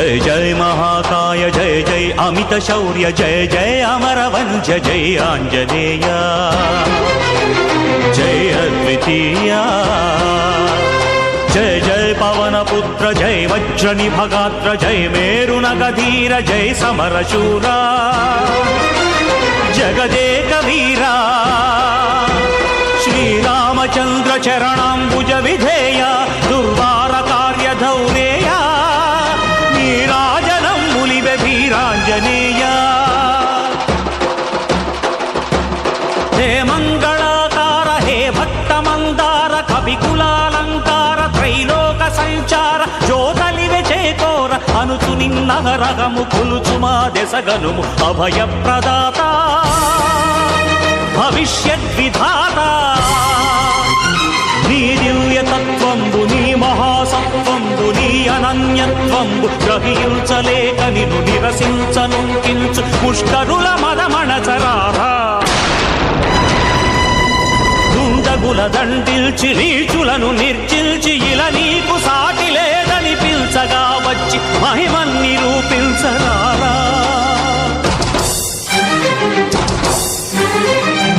జయ జయ మహాకాయ జయ జయ అమిత శౌర్య జయ జయ అమరవంశ జయ ఆంజనేయ జయ అద్వితీయ జయ జయ పవనపుత్ర జయ వజ్రనిభగాత్ర జయ మేరునగధీర జయ సమరశూరా జగదేక వీరా శ్రీరామచంద్ర చరణాంబుజ విధేయ దుర్వార కార్యధౌరేయ నీరాజనం ములివె వీరాంజనేయ హే మంగళాకార హే భక్త మందార కవికులాలంకార త్రైలోక సంచార జ్యోతలివె చేకోర అనుచు నిన్నహరహము కొలుచు మా దెసగనుము అభయ ప్రదాత భవిష్యద్విధాత నీ దివ్యతత్వంబు నీ మహాసత్వంబు నీ అనన్యత్వంబు గ్రహించలేక నిన్ను నిరసించనుంకించు పుష్కరుల మదమణచరారా దుండగుల దండిల్చి నీచులను నిర్చిల్చి ఇలా నీకు సాటి లేదని పిల్చగా వచ్చి మహిమన్ నిరూపించరారా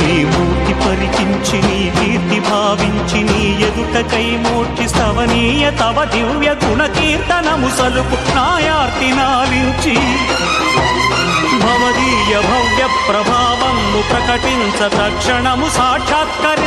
నీ మూర్తి పరికించి నీ కీర్తి భావించి నీ ఎదుటకై మూర్తి స్తవనీయ తవ దివ్య గుణ కీర్తనము సలుపు నాయార్తి నాలించి భవదీయ భవ్య ప్రభావము ప్రకటించ తక్షణము సాక్షాత్కరించరావేరా